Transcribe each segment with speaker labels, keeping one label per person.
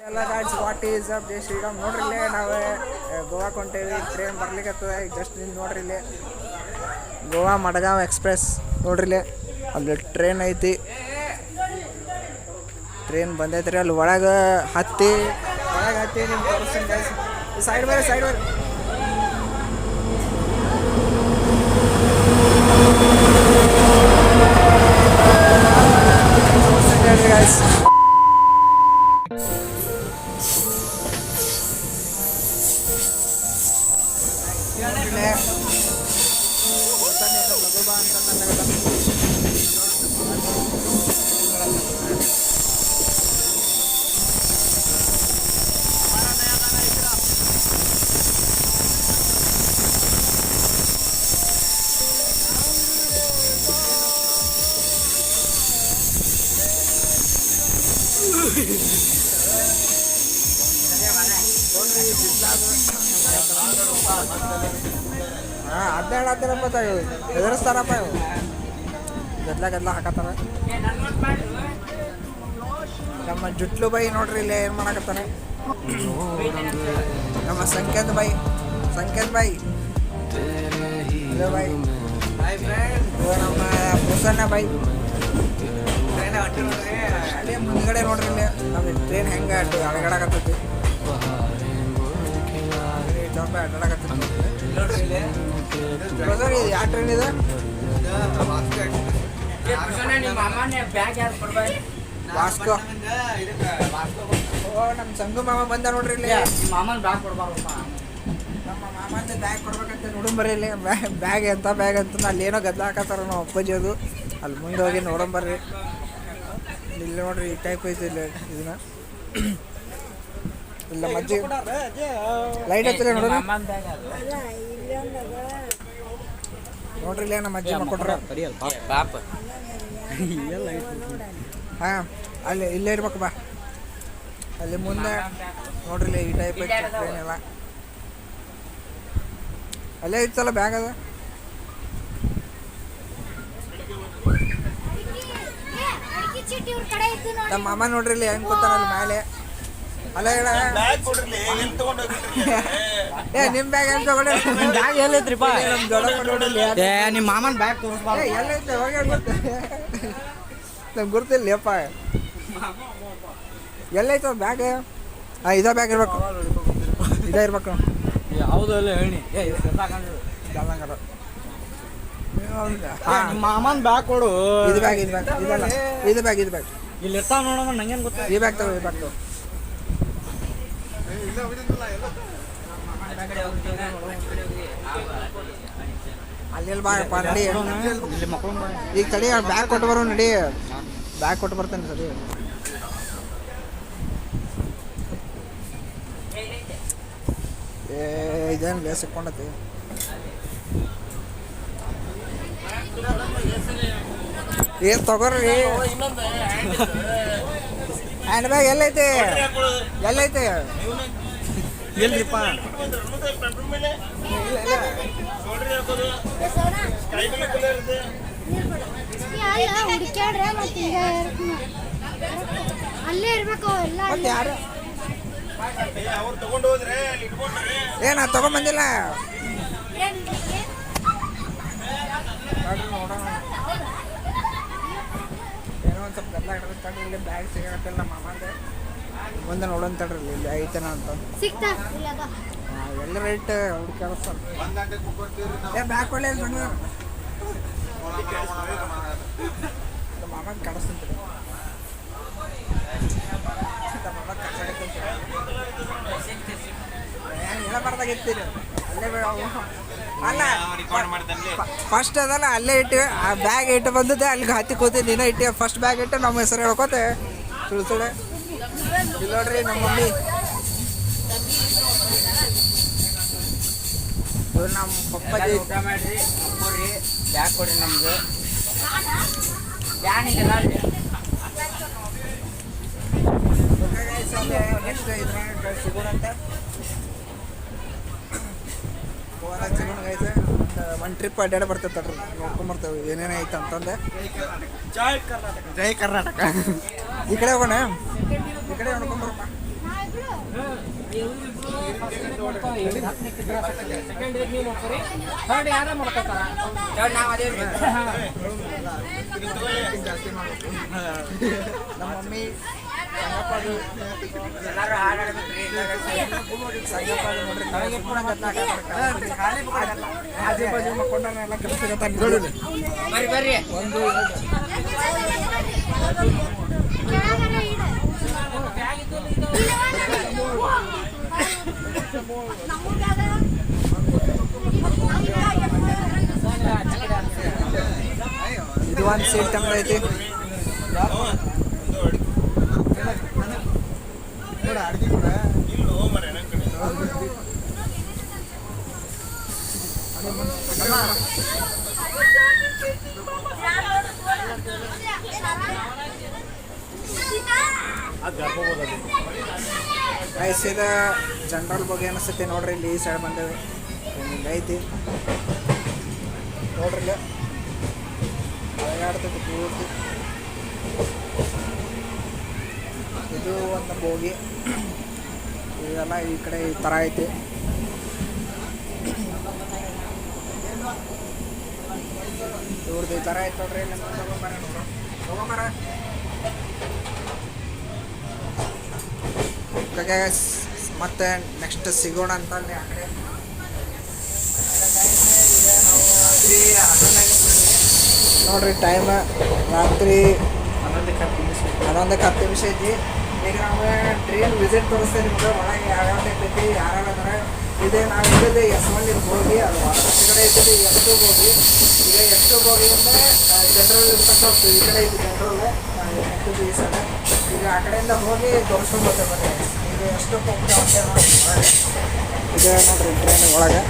Speaker 1: ಎಲ್ಲ God's what is up ಜೈ ಶ್ರೀರಾಮ್. ನೋಡ್ರಿ ಇಲ್ಲೇ ನಾವು ಗೋವಾಕ್ಕೆ ಹೊಂಟೇವಿ. ಟ್ರೈನ್ ಬರ್ಲಿಕ್ಕತ್ತದ ಈಗ ಜಸ್ಟ್ ನಿಂತು ನೋಡ್ರಿ ಇಲ್ಲಿ ಗೋವಾ ಮಡಗಾಂವ್ ಎಕ್ಸ್ಪ್ರೆಸ್. ನೋಡ್ರಿ ಇಲ್ಲಿ ಅಲ್ಲಿ ಟ್ರೈನ್ ಐತಿ. ಟ್ರೈನ್ ಬಂದೈತೆ ರೀ. ಅಲ್ಲಿ ಒಳಗೆ ಹತ್ತಿ ನಿಮ್ಗೆ ತೋರಿಸ್ತೀನಿ ಗೈಸ್. ಸೈಡ್ ಬೇರೆ ಗೈಸ್. ಹದಿನೇಳು ಎದುರಿಸ್ತಾರಪ್ಪ ಇವು. ಗದ್ಲ ಹಾಕತ್ತಾರ. ನಮ್ಮ ಜುಟ್ಲು ಬೈ ನೋಡ್ರಿ ಇಲ್ಲೇ ಏನು ಮಾಡಕತ್ತಾನೆ. ನಮ್ಮ ಸಂಕೇತ್ ಬೈ ಇದು ಬೈ ನಮ್ಮ ಪ್ರಸನ್ನ ಬೈ. ಅಲ್ಲೇ ಮುಂದ್ಗಡೆ ನೋಡ್ರಿ ಇಲ್ಲಿ ನಮ್ಮ ಟ್ರೈನ್ ಹೆಂಗೆ ಅಡಗಾಡಕತ್ತೈತಿ. ನೋಡ್ರಿ ಯಾವ ಟ್ರೈನ್ ಇದೆ? ವಾಸ್ಕೋ. ಓ ನಮ್ಮ ಸಂಗು ಮಾಮ ಬಂದ ನೋಡ್ರಿ ಇಲ್ಲಿ. ನಮ್ಮ ಮಾಮಂದ ಬ್ಯಾಗ್ ಕೊಡ್ಬೇಕಂತ ನೋಡಂಬರ್ರಿ ಇಲ್ಲಿ. ಬ್ಯಾಗ್ ಅಂತ ಅಲ್ಲೇನೋ ಗದ್ಲ ಹಾಕತ್ತಾರ ನಾವು ಅಪ್ಪಾಜಿ. ಅದು ಅಲ್ಲಿ ಮುಂದೆ ಹೋಗಿ ನೋಡಂಬರ್ರಿ. ಇಲ್ಲಿ ನೋಡ್ರಿ ಈ ಟೈಪ್ ಐತಿ ಇಲ್ಲಿ ಇದನ್ನ. ಇಲ್ಲ ಮಜ್ಜಿ ಲೈಟ್ ಹತ್ತಿರ ನೋಡ್ರಿ. ನೋಡ್ರಿ ಇಲ್ಲ ನಮ್ಮ ಅಜ್ಜಿ ಕೊಟ್ರ. ಹಾಂ ಅಲ್ಲಿ ಇಲ್ಲೇ ಇರ್ಬೇಕು ಬಾ. ಅಲ್ಲಿ ಮುಂದೆ ನೋಡ್ರಿ ಈ ಟೈಪ್ ಐತಿ ಟ್ರೈನ್ ಎಲ್ಲ. ಅಲ್ಲೇ ಇತ್ತಲ್ಲ ಬ್ಯಾಗ್ ಅದ. ನಮ್ಮ ಮಾಮ ನೋಡ್ರಿ ಇಲ್ಲಿ ಹೆಂಗ್ ಕೂತಾರ ಅಲ್ಲಿ ಮೇಲೆ. ಅಲ್ಲ ನಿಮ್ ಬ್ಯಾಗ್ ಹೆಂಗ್ ತಗೊಂಡ್ರಿ? ಬ್ಯಾಗ್ ಎಲ್ಲೈತ್ರಿಪ್ಪ? ನಿಮ್ಮ ಮಾಮನ್ ಬ್ಯಾಗ್ ತೋರಿಸ್ಬಾರ್ದು. ಎಲ್ಲೈತೆ ನಮ್ಗೆ ಗುರ್ತಿಲ್ಲಪ್ಪ. ಎಲ್ಲೈತ ಬ್ಯಾಗ್? ಹಾಂ ಇದೇ ಬ್ಯಾಗ್ ಇರ್ಬೇಕು. ಇದೇ ಇರ್ಬೇಕು.
Speaker 2: ಯಾವುದು ಎಲ್ಲ ಹೇಳಿ ಮಾಮನ್ ಬ್ಯಾಗ್ ಕೊಡು.
Speaker 1: ಇದು ಬ್ಯಾಗ್
Speaker 2: ಇಲ್ಲಿ ಇರ್ತಾವ ನೋಡಮ್ಮ. ನಂಗೇನು ಗೊತ್ತಾ?
Speaker 1: ಈ ಬ್ಯಾಗ್ ತಗೋ. ಅಲ್ಲಿ ಬಾರಪ್ಪ ನಡಿ. ಈಗ ತಡಿ ಬ್ಯಾಗ್ ಕೊಟ್ಟು ಬರೋ ನಡಿ. ಬ್ಯಾಗ್ ಕೊಟ್ಟು ಬರ್ತೇನೆ ಸರಿ. ಇದೇನು ಬೇಸಿಕೊಂಡತಿ. ಏನು ತಗೋರಿ. Hand bag ಎಲ್ಲೈತೆ
Speaker 2: ಎಲ್ರಿಪ್ಪ?
Speaker 3: ಹುಡುಕ್ಯಾಡ್ರೆ ಮತ್ತೆ ಈಗ ಅಲ್ಲೇ ಇರ್ಬೇಕು ಎಲ್ಲ.
Speaker 1: ಯಾರು ಏನ ತಗೊಂಬಂದಿಲ್ಲ? ನೋಡೋಣ ಏನೋ ಒಂದು ಸ್ವಲ್ಪ ಗದ್ದಲ ಇಡ್ತಾರೆ. ಇಲ್ಲಿ ಬ್ಯಾಗ್ ಸಿಗತ್ತಿಲ್ಲ ನಮ್ಮ ಮಾಮಂದೆ. ಮುಂದೆ ನೋಡೋಣ ತಡ್ರಿ ಇಲ್ಲಿ ಐತನ ಅಂತ. ಎಲ್ಲ ರೈಟ್ ಹುಡುಕ್ಯಾಡ್ತಾರ. ಬ್ಯಾಗ್ ಕೊಳ್ಳೆ ನಮ್ಮ ಮಾಮಂಗೆ ಕಾಣಿಸ್ತೀನಿ. ಹೇಳಬಾರ್ದಾಗಿತ್ತೀನಿ ಅಲ್ಲೇ ಅಲ್ಲ ಫಸ್ಟ್ ಅದಲ್ಲ ಅಲ್ಲೇ ಇಟ್ಟು ಆ ಬ್ಯಾಗ್ ಇಟ್ಟು ಬಂದಿದ್ದೆ. ಅಲ್ಲಿಗೆ ಹತ್ತಿ ಕೂತಿದ್ದು ನೀನು ಇಟ್ಟು ಫಸ್ಟ್ ಬ್ಯಾಗ್ ಇಟ್ಟು ನಮ್ಮ ಹೆಸರು ಹೇಳ್ಕೊತೆ ಸುಳ್ಸುಳೆ. ಇಲ್ಲಿ ನೋಡ್ರಿ ನಮ್ಮ ಮಮ್ಮಿ. ಇವ್ರು ನಮ್ಮ ಪಪ್ಪಾಜಿ.
Speaker 2: ಬ್ಯಾಗ್ ಕೊಡ್ರಿ ನಮ್ಗೆ.
Speaker 1: ನೆಕ್ಸ್ಟ್ ಇದ್ರಾಗ ಸಿಗೋಣಂತೆ. ಗೋವಾದಾಗ ಸಿಗೋಣ ಐತೆ. ಒಂದು ಟ್ರಿಪ್ ಅಡ್ಡಾಡಿ ಬರ್ತೈತೆ ತಡ್ರಿ. ನೋಡ್ಕೊಂಬರ್ತೇವೆ ಏನೇನು ಐತೆ ಅಂತಂದೆ. ಜೈ ಕರ್ನಾಟಕ. ಈ ಕಡೆ ಹೋಗೋಣ. ಈ ಕಡೆ ನೋಡ್ಕೊಂಬರಪ್ಪ. ನಮ್ಮ ಮಮ್ಮಿ ಸಂಗಪ್ಪದು ಸಂಗಪ್ಪದು ನೋಡ್ರಿ ತಳಗೆ ಪೂರ ಆಜು ಬಾಜು ಮಕ್ಕೊಂಡ್ರೆ ಎಲ್ಲ ಕೆಲಸ
Speaker 2: ಬರ್ರಿ
Speaker 1: ಒಂದು ಇದು ಒಂದು ಸೀಟ್ ತಂದ್ರೆ ಐತಿ ಐಸಿದ ಜನರಲ್ ಬಗ್ಗೆ ಅನಿಸುತ್ತೆ ನೋಡ್ರಿ ಇಲ್ಲಿ ಈ ಸೈಡ್ ಬಂದೇವೆ ಹಿಂಗೆ ಐತಿ ನೋಡ್ರಿ ಇಲ್ಲ ಅಳಗಾಡ್ತೈತಿ ಪೂರ್ತಿ ಇದು ಒಂದು ಬೋಗಿ ಇದೆಲ್ಲ ಈ ಕಡೆ ಈ ಥರ ಐತಿ ಇವ್ರದ್ದು ಈ ಥರ ಐತೆ ನೋಡ್ರಿ ನಮ್ಮ ತಗೊಂಬರ ಮತ್ತೆ ನೆಕ್ಸ್ಟ್ ಸಿಗೋಣ ಅಂತ ಅಲ್ಲಿ ಆ ಕಡೆ ನೋಡ್ರಿ ಟೈಮ್ ರಾತ್ರಿ 11:10 ನಿಮಿಷ ಐತಿ ಈಗ ನಾವು ಟ್ರೈನ್ ವಿಸಿಟ್ ತೋರಿಸ್ತೇವೆ ನಿಮ್ಗೆ ಒಳಗೆ ಯಾವ್ಯಾವ ಐತಿ ಯಾರ್ಯಾರ ಅದಾರ ಇದೆ ನಾವು ಇಲ್ಲಿದೆ S1 ಹೋಗಿ ಅದು ವಾಪಸ್ ಈ ಕಡೆ ಐತಿ S2 ಹೋಗಿ ಈಗ S2 ಹೋಗಿ ಅಂದರೆ ಜನರಲ್ ಇರ್ತಕ್ಕ ಈ ಕಡೆ ಐತಿ ಜನರಲ್ ಈ ಸಲ ಈಗ ಆ ಕಡೆಯಿಂದ ಹೋಗಿ ತೋರಿಸ್ಕೊಂಡು ಬರ್ತೇವೆ ಬನ್ನಿ ಈಗ ಎಷ್ಟು ಹೋಗ್ತೇವೆ ಇದೆ ನೋಡ್ರಿ ಟ್ರೈನ್ ಒಳಗೆ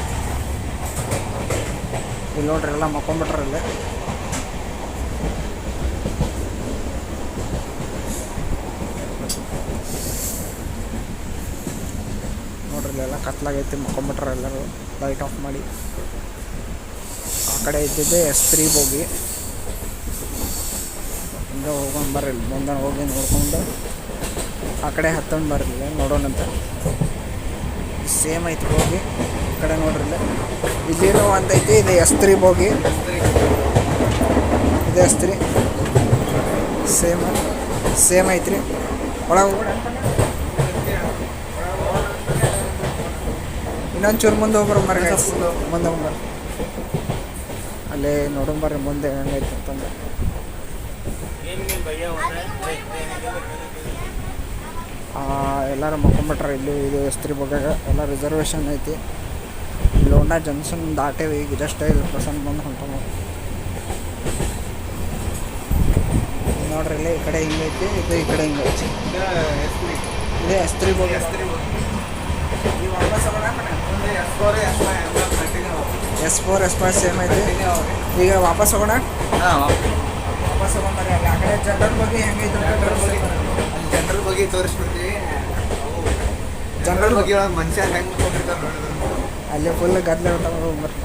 Speaker 1: ಇಲ್ಲಿ ನೋಡ್ರಿ ಎಲ್ಲ ಮಕ್ಕೊಂಬಿಟ್ರೆ ಇಲ್ಲಿ ನೋಡ್ರಿ ಇಲ್ಲೆಲ್ಲ ಕತ್ಲಾಗೈತಿ ಮಕ್ಕೊಂಬಿಟ್ರೆ ಎಲ್ಲರೂ ಲೈಟ್ ಆಫ್ ಮಾಡಿ ಆ ಕಡೆ ಇದ್ದಿದ್ದೆ S3 ಹೋಗಿ ಹಿಂಗೆ ಹೋಗೋಣ ಬರ್ರಿ ಮುಂದೆ ಹೋಗಿ ನೋಡ್ಕೊಂಡು ಆ ಕಡೆ ಹತ್ತೊಂದು ಬರಲಿಲ್ಲ ನೋಡೋಣಂತ ಸೇಮ್ ಐತಿ ಹೋಗಿ ಈ ಕಡೆ ನೋಡ್ರಿ ಇಲ್ಲೇನೋ ಒಂದೈತಿ ಇದು S3 ಹೋಗಿ ಇದು S3 ಸೇಮ್ ಐತ್ರಿ ಒಳಗೆ ಇನ್ನೊಂದು ಚೂರು ಮುಂದೆ ಹೋಗ್ಬರ ಮರ ಮುಂದೆ ಹೋಗ್ಬರ್ರಿ ಅಲ್ಲೇ ನೋಡೋಣ ಬರ್ರಿ ಮುಂದೆ ಹೆಂಗೈತೆ ಅಂತಂದ್ರೆ ಎಲ್ಲರೂ ಮಕ್ಕೊಂಬಿಟ್ರೆ ಇಲ್ಲಿ ಇದು S3 ಬಗ್ಗೆ ಎಲ್ಲ ರಿಸರ್ವೇಷನ್ ಐತಿ ಲೋಂಡಾ ಜಂಕ್ಷನ್ ದಾಟೇವಿ ಈಗ ಜಸ್ಟ್ 5% ಬಂದು ಹೊಂಟವು ನೋಡ್ರಿ ಇಲ್ಲಿ ಈ ಕಡೆ ಹಿಂಗೈತಿ ಇದು ಈ ಕಡೆ ಹಿಂಗೈತಿ ಇದೆ S3 ಬಗ್ಗೆ S4 S5 ಸೇಮ್ ಐತಿ ಈಗ ವಾಪಸ್ ಹೋಗೋಣ ವಾಪಸ್ ಹೋಗೋಣ ಆ ಕಡೆ ಜನರಲ್ ಬಗ್ಗೆ ಹೆಂಗೈತಿ
Speaker 3: ಜನರಲ್ ಬಗ್ಗೆ ತೋರಿಸ್ಬಿಡ್ತೀವಿ ಜನರಲ್ ಬಗ್ಗೆ ಮನುಷ್ಯ ಹೆಂಗೆ ಮಾಡ್ಕೊಂಡಿರ್ತಾರೆ ನೋಡಿದ್ರು
Speaker 1: ಅಲ್ಲಿ ಫುಲ್ ಗದ್ದಲ ಇರ್ತಾವೆ ಬರ್ರಿ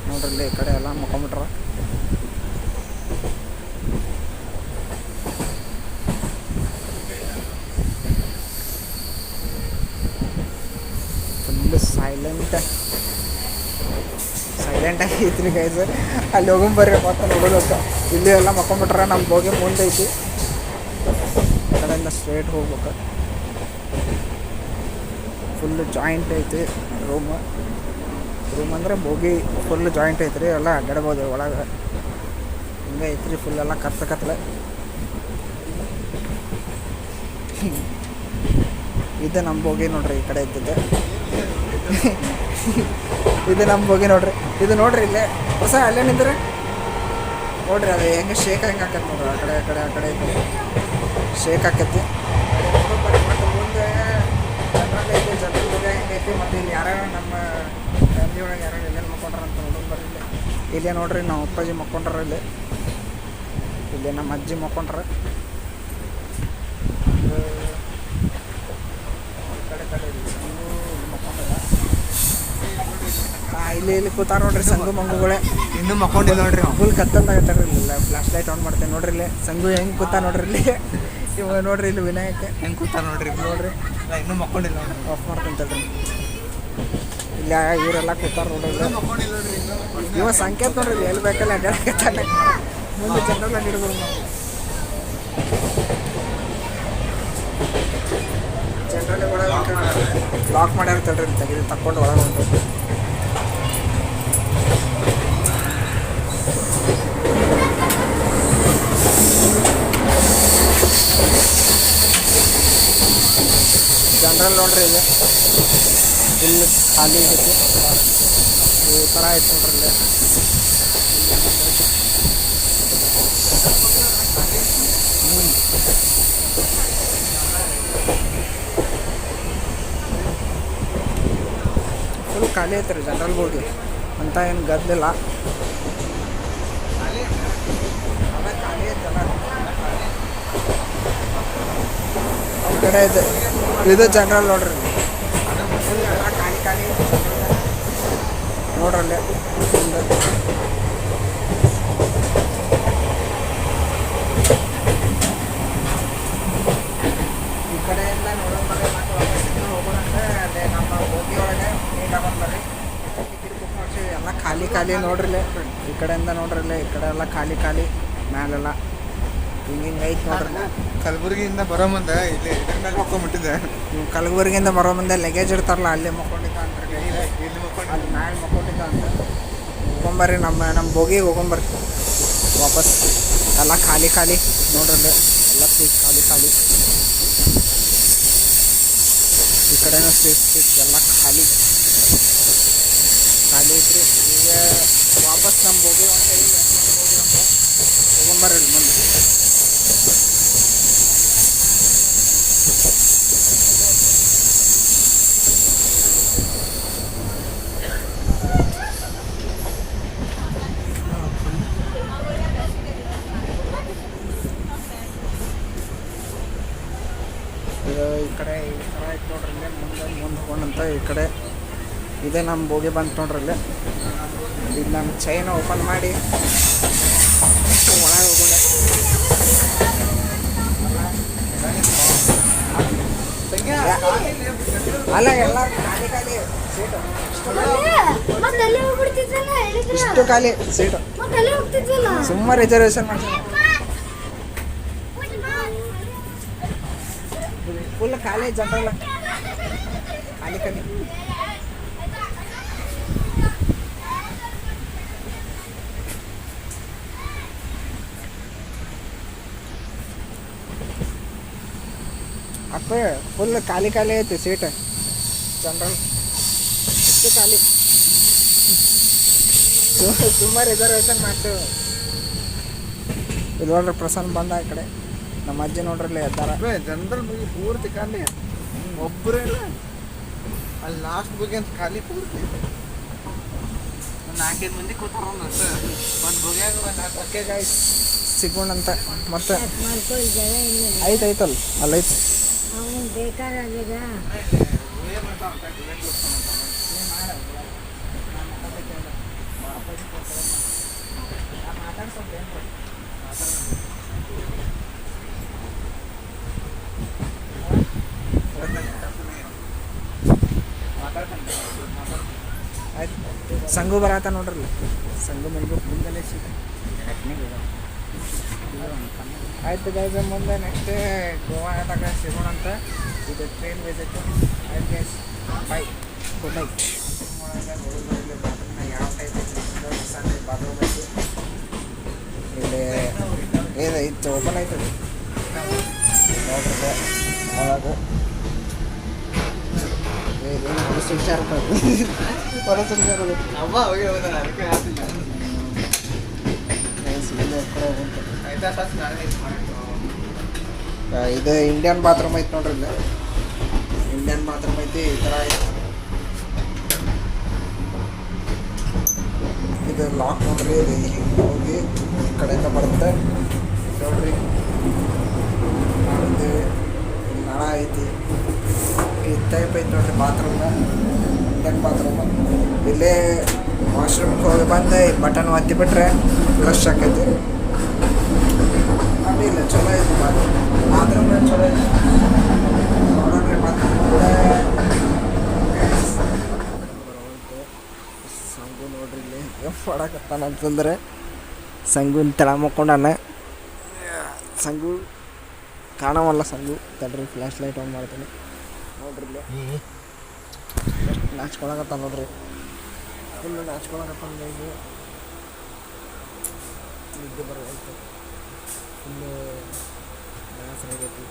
Speaker 1: ನೋಡ್ರಿ ಈ ಕಡೆ ಎಲ್ಲ ಮಕ್ಕೊಂಬಿಟ್ರ ಫುಲ್ ಸೈಲೆಂಟ್ ಆಗೈತ್ರಿ ಗೈಸ್ ಅಲ್ಲಿ ಹೋಗಂ ಬರ್ರಿ ಮತ್ತೆ ನೋಡೋದಕ್ಕ ಇಲ್ಲಿ ಎಲ್ಲ ಮಕ್ಕೊಂಬಿಟ್ರ ನಮ್ಮ ಬೋಗಿ ಮುಂದೆ ಐತಿ ಆ ಕಡೆಯಿಂದ ಸ್ಟ್ರೇಟ್ ಹೋಗ್ಬೇಕು ಫುಲ್ ಜಾಯಿಂಟ್ ಐತಿ ರೂಮ್ ಅಂದ್ರೆ ಬೋಗಿ ಫುಲ್ ಜಾಯಿಂಟ್ ಐತ್ರಿ ಎಲ್ಲ ಅಡ್ಡಾಡ್ಬೋದು ಒಳಗೆ ಹಿಂಗೆ ಐತ್ರಿ ಫುಲ್ ಎಲ್ಲ ಕತ್ಲೆ ಇದು ನಮ್ಮ ಬೋಗಿ ನೋಡ್ರಿ ಈ ಕಡೆ ಇದ್ದಿದ್ದೆ ಇದು ನಮ್ಮ ಬೋಗಿ ನೋಡ್ರಿ ಇದು ನೋಡ್ರಿ ಇಲ್ಲೇ ಹೊಸ ಅಲ್ಲೇ ನಿಂದ್ರೆ ನೋಡ್ರಿ ಅದು ಹೆಂಗೆ ಶೇಕ್ ಹೆಂಗೆ ಹಾಕತ್ತೆ ನೋಡ್ರಿ ಆ ಕಡೆ ಐತಿ ಶೇಕ್ ಹಾಕತ್ತೆ ಮತ್ತು ಮುಂದೆ ಜನರಲ್ ಐತಿ ಜನರಲ್ ಬಗ್ಗೆ ಹೆಂಗೈತಿ ಮತ್ತು ಇಲ್ಲಿ ಯಾರ್ಯಾರು ನಮ್ಮ ಫ್ಯಾಮಿಲಿ ಒಳಗೆ ಯಾರು ಎಲ್ಲೇನು ಮಕ್ಕೊಂಡ್ರ ಅಂತ ನೋಡೋದು ಬರ್ರಿ ಇಲ್ಲೇ ನೋಡ್ರಿ ನಾವು ಅಪ್ಪಾಜಿ ಮಕ್ಕೊಂಡ್ರ ಇಲ್ಲೇ ನಮ್ಮ ಅಜ್ಜಿ ಮಕ್ಕೊಂಡ್ರ ಇಲ್ಲಿ ಕೂತಾರ ನೋಡ್ರಿ ಸಂಗು ಮಂಗುಗಳೇ
Speaker 3: ಇನ್ನೂ ಮಕ್ಕೊಂಡಿಲ್ಲ ನೋಡ್ರಿ
Speaker 1: ಫುಲ್ ಕತ್ತಂದಾಗತ್ತಾರ ಇಲ್ಲ ಫ್ಲಾಶ್ ಲೈಟ್ ಆನ್ ಮಾಡ್ತೇನೆ ನೋಡ್ರಿ ಇಲ್ಲಿ ಸಂಗು ಹೆಂಗೆ ಕೂತ ನೋಡ್ರಿ ಇಲ್ಲಿ ಇವಾಗ ನೋಡ್ರಿ ಇಲ್ಲಿ ವಿನಾಯಕ
Speaker 3: ಹೆಂಗೆ ಕೂತಾರ ನೋಡ್ರಿ
Speaker 1: ನೋಡ್ರಿ
Speaker 3: ನಾ ಇನ್ನೂ ಮಕ್ಕೊಂಡಿಲ್ಲ
Speaker 1: ಆಫ್ ಮಾಡ್ಕೊಂತಲ್ರಿ ಇಲ್ಲಿ ಇವರೆಲ್ಲ ಕೂತಾರ ನೋಡ್ರಿ
Speaker 3: ಮಕ್ಕೊಂಡಿಲ್ಲ ನೋಡ್ರಿ
Speaker 1: ಇವ ಸಂಕೇತ ನೋಡ್ರಿ ಇಲ್ಲಿ ಎಲ್ಲಿ ಬೇಕಲ್ಲ ಅಡ್ಡಾಡಕತ್ತಾನೆ ಮುಂದೆ ಜನರಲ್ ಹಿಡಿದ್ರು ನಾವು ಜನರಲ್ ಒಳಗೆ ಲಾಕ್ ಮಾಡಿರ್ತಲ್ರಿ ತೆಗೆದು ತಕ್ಕೊಂಡು ಒಳಗೆ ಹೊಂಟು ಜನರಲ್ ನೋಡ್ರಿ ಇದೆ ಇಲ್ಲಿ ಖಾಲಿ ಐತಿ ಈ ಥರ ಐತೆ ನೋಡ್ರಿ ಇಲ್ಲಿ ಫುಲ್ ಖಾಲಿ ಐತ್ರಿ ಜನರಲ್ ಬೋಗಿ ಅಂತ ಏನು ಗದ್ದಲಿಲ್ಲ ಖಾಲಿ ಐತಲ್ಲ ಅವ್ರ ಕಡೆ ಇದೆ ಇದು ಜನರಲ್ ನೋಡ್ರಿ ಎಲ್ಲ ಖಾಲಿ ಖಾಲಿ ನೋಡ್ರಲ್ಲಿ ಈ ಕಡೆಯಿಂದ ನೋಡೋಣ ಹೋಗೋಣಂದ್ರೆ ಅದೇ ನಮ್ಮ ಬೋಗಿ ಒಳಗೆ ನೀಟ್ ಆಗೋಣ ಟಿಕೆಟ್ ಬುಕ್ ಮಾಡ್ತೀವಿ ಎಲ್ಲ ಖಾಲಿ ಖಾಲಿ ನೋಡ್ರಿಲ್ಲ ಈ ಕಡೆಯಿಂದ ನೋಡ್ರಿಲ್ಲ ಈ ಕಡೆ ಎಲ್ಲ ಖಾಲಿ ಖಾಲಿ ಮ್ಯಾಲೆಲ್ಲ ಹಿಂಗೆ ಐತೆ ನೋಡ್ರಿ
Speaker 3: ಕಲಬುರಗಿಯಿಂದ ಬರೋ ಮುಂದೆ ಇಲ್ಲಿ ಇದ್ರ ಮೇಲೆ ಮಕ್ಕೊಂಬಿಟ್ಟಿದ್ದೆ
Speaker 1: ಕಲಬುರಗಿಯಿಂದ ಬರೋ ಮುಂದೆ ಲಗೇಜ್ ಇರ್ತಾರಲ್ಲ ಅಲ್ಲೇ ಮಕ್ಕೊಂಡಿದ್ದ ಅಂತ
Speaker 3: ಇಲ್ಲಿ ಮಕ್ಕೊಂಡು
Speaker 1: ಅಲ್ಲಿ ಮ್ಯಾಲೆ ಮಕ್ಕೊಂಡಿದ್ದ ಅಂತ ಹೋಗೊಂಬರ್ರಿ ನಮ್ಮ ಬೋಗಿಗೆ ಹೋಗೊಂಬರ್ರಿ ವಾಪಸ್ ಎಲ್ಲ ಖಾಲಿ ಖಾಲಿ ನೋಡ್ರಲ್ಲಿ ಎಲ್ಲ ಸೀಟ್ ಖಾಲಿ ಖಾಲಿ ಈ ಕಡೆನೂ ಸೀಟ್ ಎಲ್ಲ ಖಾಲಿ ಖಾಲಿ ಐತ್ರಿ ಈಗ ವಾಪಸ್ ನಮ್ಮ ಬೋಗಿ ಹೊಂಟೇವಿ ಬೋಗಿ ಅಂತ ಹೋಗೊಂಬರ್ರಿ ಮುಂದೆ ಈ ಕಡೆ ಈ ಥರ ಐತೆ ನೋಡ್ರಿ ಮುಂದೆ ಹೋಗೋಣಂತ ಈ ಕಡೆ ಇದೇ ನಮ್ಮ ಬೋಗಿ ಬಂತು ನೋಡ್ರಿ ಇದು ನಮ್ಮ ಚೈನ್ ಓಪನ್ ಮಾಡಿ ಒಳಗೆ ಹೋಗೋಣ ಅಲ್ಲ ಎಲ್ಲ ಖಾಲಿ ಖಾಲಿ ಸೀಟು ಇಷ್ಟು ಖಾಲಿ ಸೀಟು ಸುಮ್ಮ ರಿಸರ್ವೇಷನ್ ಮಾಡ್ತೀನಿ ಫುಲ್ ಖಾಲಿ ಜನರಲ್ಲ ಖಾಲಿ ಖಾಲಿ ಅಪ್ಪ ಫುಲ್ ಖಾಲಿ ಖಾಲಿ ಐತಿ ಸೀಟ್ ಜನರಲ್ ಇಷ್ಟು ಖಾಲಿ ಸುಮ್ಮ ರಿಸರ್ವೇಷನ್ ಮಾಡ್ತೇವೆ ಇಲ್ಲಿ ನೋಡ್ರಿ ಪ್ರಸನ್ನ ಬಂದ ಈ ಕಡೆ ನಮ್ಮ ಅಜ್ಜಿ ನೋಡ್ರಲ್ಲಿ ಎದ್ದಾರ
Speaker 3: ಜನರಲ್ ಬಗ್ಗೆ ಪೂರ್ತಿ ಖಾಲಿ ಒಬ್ಬರೇ ಇಲ್ಲ ಅಲ್ಲಿ ಲಾಸ್ಟ್ ಬಗ್ಗೆ ಅಂತ ಖಾಲಿ ಪೂರ್ತಿ 4-5 ಮಂದಿ ಕೂತಾರ ಒಂದು ಬಗ್ಯಾಗ
Speaker 1: ಓಕೆ ಗಾಯ್ಸ್ ಸಿಗೋಣಂತ ಮತ್ತೆ ಐತಲ್ಲ ಅಲ್ಲೈತೆ ಸಂಗು ಬರತ್ತ ನೋಡ್ರಲ್ಲ ಸಂಗು ಮಂಗು ಮುಂದೆಲ್ಲೇ ಸೀಟ್ ಆಯ್ತು ಗೈಸ್ ಮುಂದೆ ನೆಕ್ಸ್ಟ್ ಗೋವಾದಾಗ ಸಿಗೋಣಂತ ಇದು ಟ್ರೈನ್ ವಿಸಿಟ್ ಆಯ್ತು ಗೈಸ್ ಬೈ ಗುಡ್ ನೈಟ್ ಯಾವ ಟೈಪ್ ಬಾತ್ರೂಮ್ ಐತಿ ಇಲ್ಲಿ ಏದು ಇತ್ತು ಓಪನ್ ಆಯ್ತದೆ ನೋಡ್ರಿ ಒಳಗೆ ಇದು ಇಂಡಿಯನ್ ಬಾತ್ರೂಮ್ ಐತೆ ನೋಡ್ರಿ ಇಲ್ಲಿ ಇಂಡಿಯನ್ ಬಾತ್ರೂಮ್ ಐತಿ ಈ ಥರ ಐತಿ ಇದು ಲಾಕ್ ನೋಡ್ರಿ ಇದು ಹಿಂಗೆ ಹೋಗಿ ಈ ಕಡೆಯಿಂದ ಬರುತ್ತೆ ನೋಡ್ರಿ ಇಲ್ಲಿ ನಳ ಐತಿ ಈ ಟೈಪ್ ಐತೆ ನೋಡ್ರಿ ಬಾತ್ರೂಮ್ ಇಂಡಿಯನ್ ಬಾತ್ರೂಮ್ ಇಲ್ಲೇ ವಾಶ್ರೂಮ್ಗೆ ಹೋಗಿ ಬಂದು ಬಟನ್ ಒತ್ತಿ ಬಿಟ್ರೆ ಫ್ಲಶ್ ಆಕೈತಿ ಆಮೇಲೆ ಚಲೋ ಐತಿ ಬಾತ್ರೂಮ್ ನೋಡ್ರಿ ಮತ್ತೆ ಸಂಗು ನೋಡ್ರಿ ಇಲ್ಲಿ ಮಾಡಕತ್ತಾನ ಅಂತಂದ್ರೆ ಸಂಗುನ್ ತಳ ಮಕ್ಕೊಂಡಾನ. ಸಂಗು ಕಾಣವಲ್ಲ ಸಂಗು. ತಡ್ರಿ ಫ್ಲ್ಯಾಶ್ ಲೈಟ್ ಆನ್ ಮಾಡ್ತೀನಿ ನೋಡ್ರಿ ಇಲ್ಲಿ ಎಷ್ಟು ನಾಚ್ಕೊಳಕತ್ತ ನೋಡ್ರಿ. ಫುಲ್ಲು ನಾಚ್ಕೊಳಕತ್ತ ಈಗ ನಿದ್ದೆ ಬರೋದು ಫುಲ್ಲು ಬೇಸರ ಆಗೈತಿ.